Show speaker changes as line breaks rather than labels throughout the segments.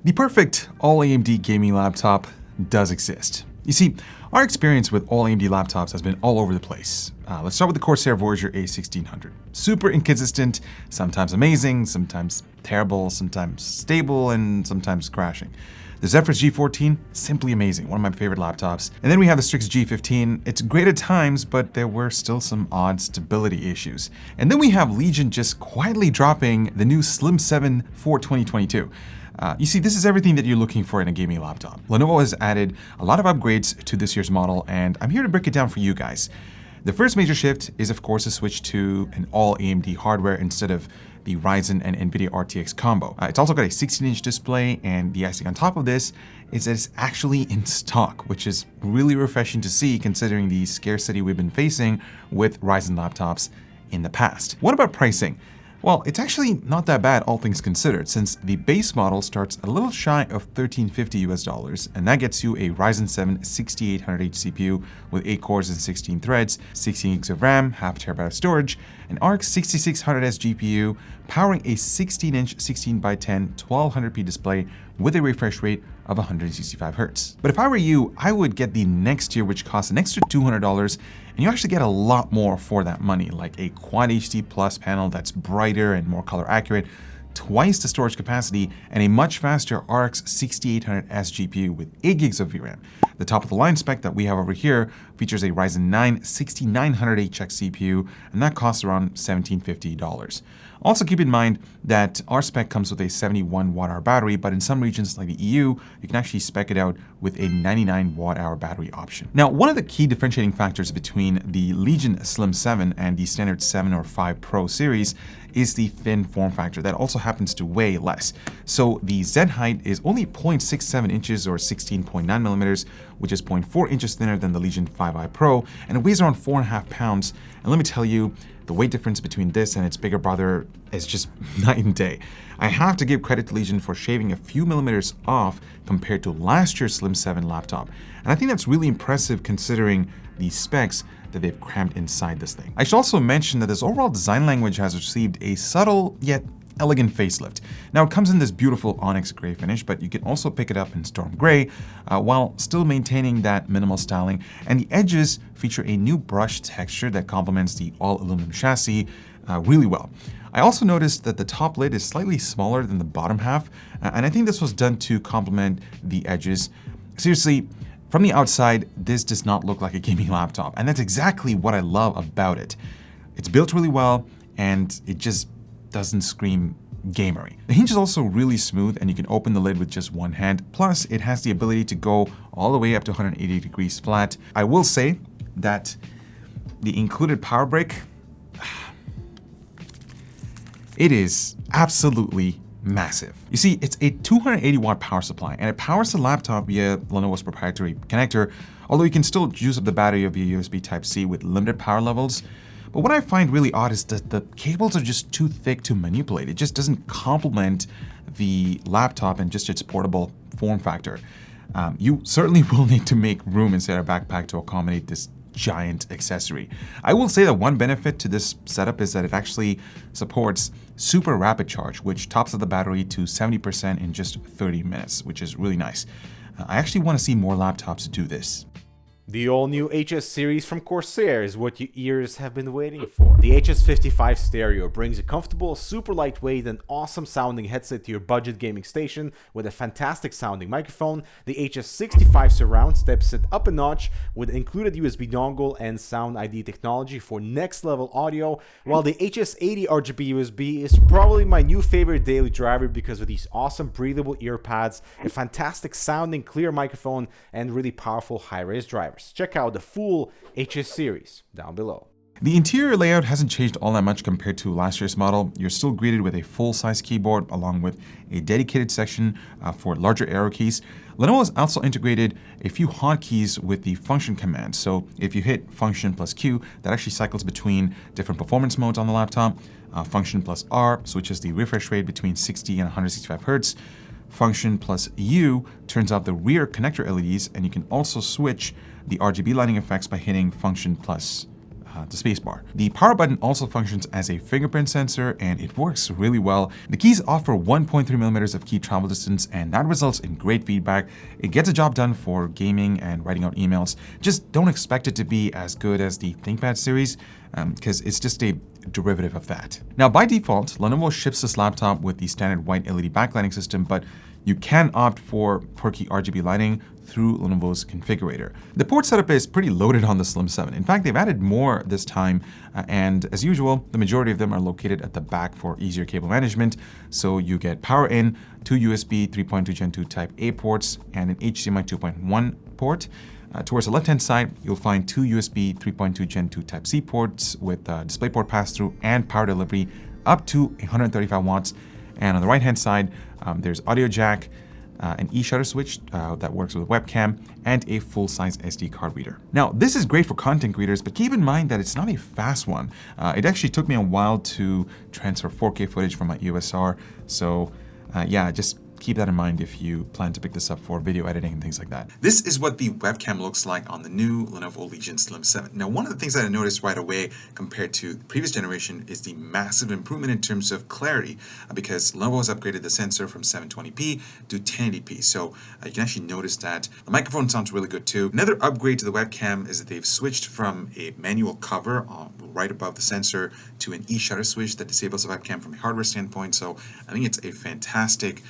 The perfect all AMD gaming laptop does exist. You see, our experience with all AMD laptops has been all over the place. Let's start with the Corsair Voyager A1600. Super inconsistent, sometimes amazing, sometimes terrible, sometimes stable, and sometimes crashing. The Zephyrus G14, simply amazing, one of my favorite laptops. And then we have the Strix G15. It's great at times, but there were still some odd stability issues. And then we have Legion just quietly dropping the new Slim 7 for 2022. You see, this is everything that you're looking for in a gaming laptop. Lenovo has added a lot of upgrades to this year's model, and I'm here to break it down for you guys. The first major shift is, of course, a switch to an all AMD hardware instead of the Ryzen and NVIDIA RTX combo. It's also got a 16-inch display, and the icing on top of this is that it's actually in stock, which is really refreshing to see considering the scarcity we've been facing with Ryzen laptops in the past. What about pricing? Well, it's actually not that bad, all things considered, since the base model starts a little shy of $1,350 and that gets you a Ryzen 7 6800H CPU with 8 cores and 16 threads, 16 gigs of RAM, half terabyte of storage, an RX 6600S GPU, powering a 16-inch 16x10 1200p display with a refresh rate of 165 Hz. But if I were you, I would get the next tier, which costs an extra $200, and you actually get a lot more for that money, like a Quad HD Plus panel that's brighter and more color accurate, twice the storage capacity, and a much faster RX 6800S GPU with 8 gigs of VRAM. The top of the line spec that we have over here features a Ryzen 9 6900HX CPU, and that costs around $1,750. Also keep in mind that our spec comes with a 71 watt-hour battery, but in some regions like the EU, you can actually spec it out with a 99 watt-hour battery option. Now, one of the key differentiating factors between the Legion Slim 7 and the standard 7 or 5 Pro series is the thin form factor that also happens to weigh less. So the Z height is only 0.67 inches or 16.9 millimeters, which is 0.4 inches thinner than the Legion 5i Pro, and it weighs around 4.5 pounds. And let me tell you, the weight difference between this and its bigger brother is just night and day. I have to give credit to Legion for shaving a few millimeters off compared to last year's Slim 7 laptop. And I think that's really impressive considering the specs that they've crammed inside this thing. I should also mention that this overall design language has received a subtle yet elegant facelift. Now, it comes in this beautiful onyx gray finish, but you can also pick it up in storm gray while still maintaining that minimal styling. And the edges feature a new brush texture that complements the all aluminum chassis really well. I also noticed that the top lid is slightly smaller than the bottom half, and I think this was done to complement the edges. Seriously, from the outside, this does not look like a gaming laptop, and that's exactly what I love about it. It's built really well, and it just doesn't scream gamery. The hinge is also really smooth, and you can open the lid with just one hand. Plus, it has the ability to go all the way up to 180 degrees flat. I will say that the included power brick, it is absolutely massive. You see, it's a 280 watt power supply, and it powers the laptop via Lenovo's proprietary connector, although you can still use up the battery via USB Type-C with limited power levels. But what I find really odd is that the cables are just too thick to manipulate. It just doesn't complement the laptop and just its portable form factor. You certainly will need to make room inside a backpack to accommodate this giant accessory. I will say that one benefit to this setup is that it actually supports super rapid charge, which tops up the battery to 70% in just 30 minutes, which is really nice. I actually want to see more laptops do this.
The all-new HS series from Corsair is what your ears have been waiting for. The HS55 stereo brings a comfortable, super lightweight and awesome sounding headset to your budget gaming station with a fantastic sounding microphone. The HS65 surround steps it up a notch with included USB dongle and Sound ID technology for next level audio, while the HS80 RGB USB is probably my new favorite daily driver because of these awesome breathable ear pads, a fantastic sounding clear microphone, and really powerful high-res drivers. Check out the full HS series down below.
The interior layout hasn't changed all that much compared to last year's model. You're still greeted with a full-size keyboard along with a dedicated section for larger arrow keys. Lenovo has also integrated a few hotkeys with the function command. So if you hit function plus Q, that actually cycles between different performance modes on the laptop. Function plus R switches the refresh rate between 60 and 165 Hz. Function plus U turns off the rear connector LEDs, and you can also switch the RGB lighting effects by hitting function plus the spacebar. The power button also functions as a fingerprint sensor, and it works really well. The keys offer 1.3 millimeters of key travel distance, and that results in great feedback. It gets a job done for gaming and writing out emails. Just don't expect it to be as good as the ThinkPad series, because it's just a derivative of that. Now, by default, Lenovo ships this laptop with the standard white LED backlighting system, but you can opt for quirky RGB lighting through Lenovo's configurator. The port setup is pretty loaded on the Slim 7. In fact, they've added more this time, and as usual, the majority of them are located at the back for easier cable management. So you get power in, 2 USB 3.2 Gen 2 Type A ports, and an HDMI 2.1 port. Towards the left-hand side, you'll find 2 USB 3.2 Gen 2 Type C ports with DisplayPort pass-through and power delivery up to 135 watts. And on the right-hand side, there's audio jack, an e-shutter switch that works with webcam, and a full-size SD card reader. Now, this is great for content creators, but keep in mind that it's not a fast one. It actually took me a while to transfer 4K footage from my USR, so yeah, just keep that in mind if you plan to pick this up for video editing and things like that. This is what the webcam looks like on the new Lenovo Legion Slim 7. Now, one of the things that I noticed right away compared to the previous generation is the massive improvement in terms of clarity, because Lenovo has upgraded the sensor from 720p to 1080p. So you can actually notice that. The microphone sounds really good too. Another upgrade to the webcam is that they've switched from a manual cover right above the sensor to an e-shutter switch that disables the webcam from a hardware standpoint. So I think it's a fantastic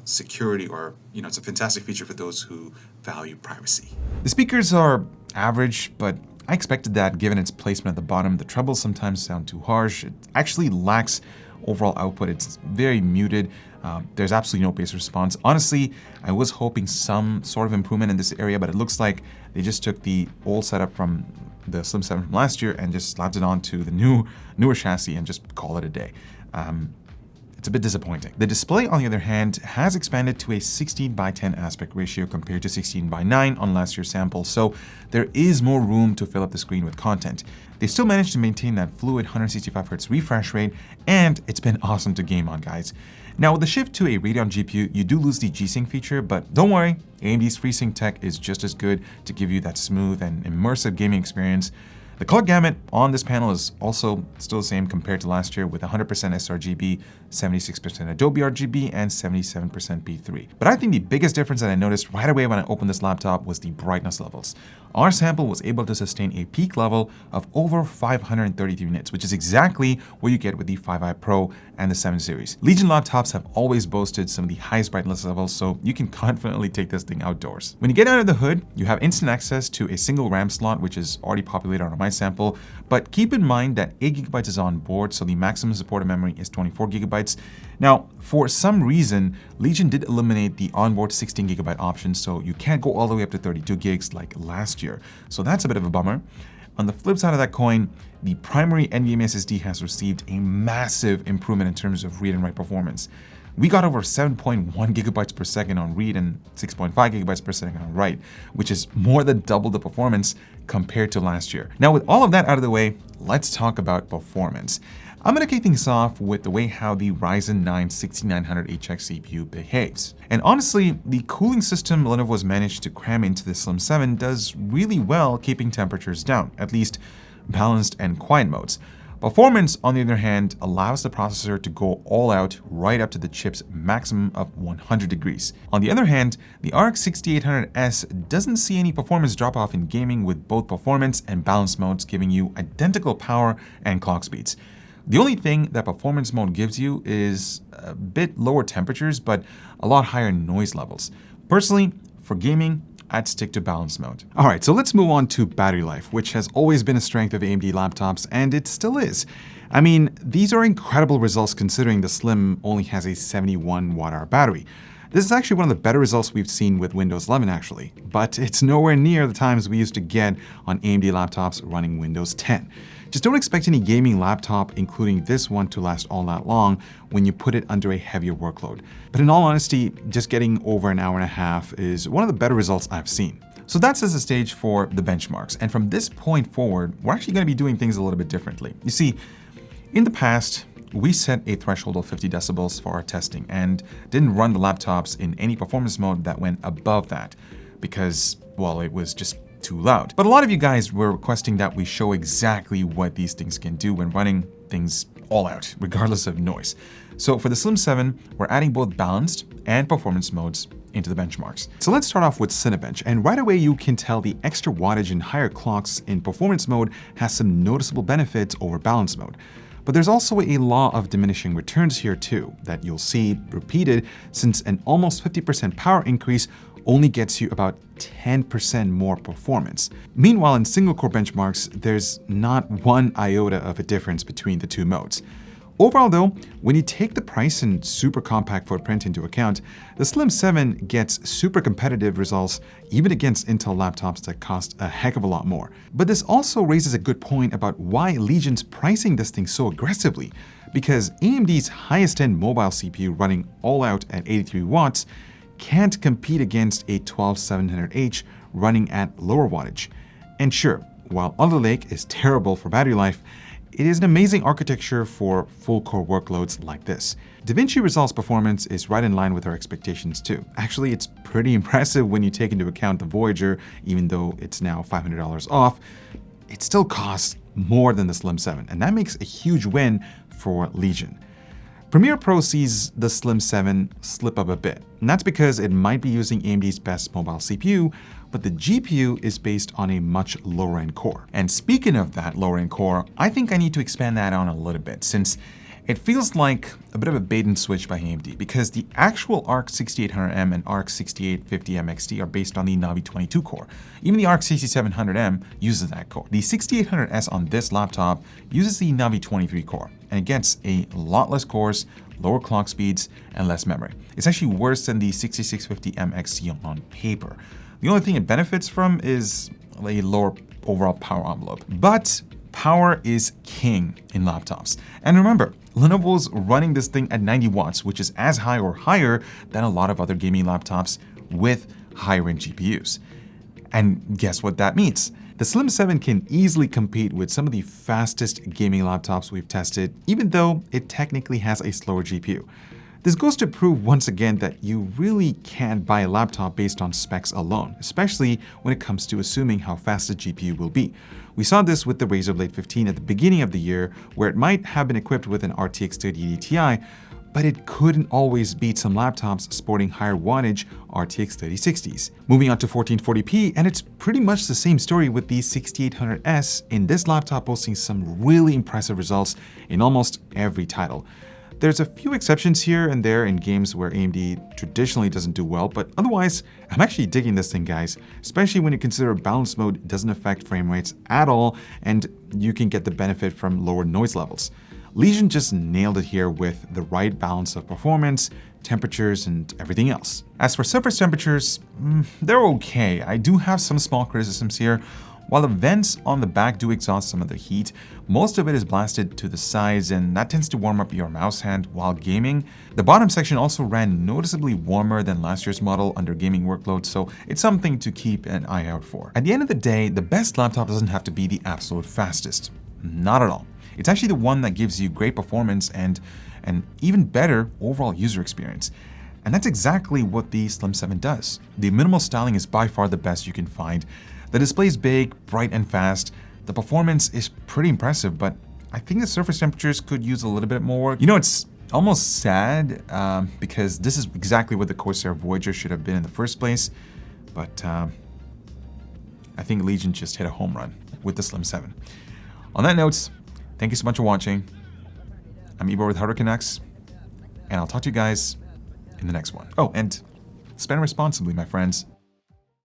security, or it's a fantastic feature for those who value privacy. The speakers are average, but I expected that given its placement at the bottom. The trebles sometimes sound too harsh. It actually lacks overall output. It's very muted. There's absolutely no bass response. Honestly, I was hoping some sort of improvement in this area, but it looks like they just took the old setup from the Slim 7 from last year and just slapped it onto the newer chassis and just call it a day. It's a bit disappointing. The display, on the other hand, has expanded to a 16:10 aspect ratio compared to 16:9 on last year's sample, so there is more room to fill up the screen with content. They still managed to maintain that fluid 165Hz refresh rate, and it's been awesome to game on, guys. Now, with the shift to a Radeon GPU, you do lose the G-Sync feature, but don't worry, AMD's FreeSync tech is just as good to give you that smooth and immersive gaming experience. The color gamut on this panel is also still the same compared to last year, with 100% sRGB, 76% Adobe RGB, and 77% P3. But I think the biggest difference that I noticed right away when I opened this laptop was the brightness levels. Our sample was able to sustain a peak level of over 533 nits, which is exactly what you get with the 5i Pro and the 7 series. Legion laptops have always boasted some of the highest brightness levels, so you can confidently take this thing outdoors. When you get under the hood, you have instant access to a single RAM slot, which is already populated on my sample, but keep in mind that 8 GB is on board, so the maximum supported memory is 24 GB. Now, for some reason, Legion did eliminate the onboard 16 GB option, so you can't go all the way up to 32 gigs like last year. So that's a bit of a bummer. On the flip side of that coin, the primary NVMe SSD has received a massive improvement in terms of read and write performance. We got over 7.1 gigabytes per second on read and 6.5 gigabytes per second on write, which is more than double the performance compared to last year. Now, with all of that out of the way, let's talk about performance. I'm going to kick things off with the way how the Ryzen 9 6900HX CPU behaves. And honestly, the cooling system Lenovo has managed to cram into the Slim 7 does really well keeping temperatures down, at least balanced and quiet modes. Performance, on the other hand, allows the processor to go all out right up to the chip's maximum of 100 degrees. On the other hand, the RX 6800S doesn't see any performance drop-off in gaming, with both performance and balance modes giving you identical power and clock speeds. The only thing that performance mode gives you is a bit lower temperatures, but a lot higher noise levels. Personally, for gaming, I'd stick to balance mode. All right, so let's move on to battery life, which has always been a strength of AMD laptops, and it still is. I mean, these are incredible results considering the Slim only has a 71 watt-hour battery. This is actually one of the better results we've seen with Windows 11 actually, but it's nowhere near the times we used to get on AMD laptops running Windows 10. Just don't expect any gaming laptop, including this one, to last all that long when you put it under a heavier workload. But in all honesty, just getting over an hour and a half is one of the better results I've seen. So that sets the stage for the benchmarks. And from this point forward, we're actually going to be doing things a little bit differently. You see, in the past, we set a threshold of 50 decibels for our testing and didn't run the laptops in any performance mode that went above that because, well, it was just too loud. But a lot of you guys were requesting that we show exactly what these things can do when running things all out, regardless of noise. So for the Slim 7, we're adding both balanced and performance modes into the benchmarks. So let's start off with Cinebench, and right away you can tell the extra wattage and higher clocks in performance mode has some noticeable benefits over balance mode. But there's also a law of diminishing returns here too, that you'll see repeated, since an almost 50% power increase only gets you about 10% more performance. Meanwhile, in single-core benchmarks, there's not one iota of a difference between the two modes. Overall though, when you take the price and super compact footprint into account, the Slim 7 gets super competitive results even against Intel laptops that cost a heck of a lot more. But this also raises a good point about why Legion's pricing this thing so aggressively, because AMD's highest-end mobile CPU running all out at 83 watts can't compete against a 12700H running at lower wattage. And sure, while Alder Lake is terrible for battery life, it is an amazing architecture for full-core workloads like this. DaVinci Resolve's performance is right in line with our expectations too. Actually, it's pretty impressive when you take into account the Voyager, even though it's now $500 off. It still costs more than the Slim 7, and that makes a huge win for Legion. Premiere Pro sees the Slim 7 slip up a bit, and that's because it might be using AMD's best mobile CPU, but the GPU is based on a much lower-end core. And speaking of that lower-end core, I think I need to expand that on a little bit, since it feels like a bit of a bait and switch by AMD, because the actual RX 6800M and RX 6850M XT are based on the Navi 22 core. Even the RX 6700M uses that core. The 6800S on this laptop uses the Navi 23 core, and it gets a lot less cores, lower clock speeds, and less memory. It's actually worse than the 6650M XT on paper. The only thing it benefits from is a lower overall power envelope. But power is king in laptops. And remember, Lenovo's running this thing at 90 watts, which is as high or higher than a lot of other gaming laptops with higher-end GPUs. And guess what that means? The Slim 7 can easily compete with some of the fastest gaming laptops we've tested, even though it technically has a slower GPU. This goes to prove once again that you really can't buy a laptop based on specs alone, especially when it comes to assuming how fast the GPU will be. We saw this with the Razer Blade 15 at the beginning of the year, where it might have been equipped with an RTX 3080 Ti, but it couldn't always beat some laptops sporting higher wattage RTX 3060s. Moving on to 1440p, and it's pretty much the same story with the 6800S in this laptop posting some really impressive results in almost every title. There's a few exceptions here and there in games where AMD traditionally doesn't do well, but otherwise, I'm actually digging this thing, guys, especially when you consider balance mode doesn't affect frame rates at all, and you can get the benefit from lower noise levels. Legion just nailed it here with the right balance of performance, temperatures, and everything else. As for surface temperatures, they're okay. I do have some small criticisms here. While the vents on the back do exhaust some of the heat, most of it is blasted to the sides, and that tends to warm up your mouse hand while gaming. The bottom section also ran noticeably warmer than last year's model under gaming workload, so it's something to keep an eye out for. At the end of the day, the best laptop doesn't have to be the absolute fastest. Not at all. It's actually the one that gives you great performance and an even better overall user experience. And that's exactly what the Slim 7 does. The minimal styling is by far the best you can find. The display is big, bright, and fast. The performance is pretty impressive, but I think the surface temperatures could use a little bit more work. You know, it's almost sad because this is exactly what the Corsair Voyager should have been in the first place, but I think Legion just hit a home run with the Slim 7. On that note, thank you so much for watching. I'm Ibor with hardwarecanucks, and I'll talk to you guys in the next one. Oh, and spend responsibly, my friends.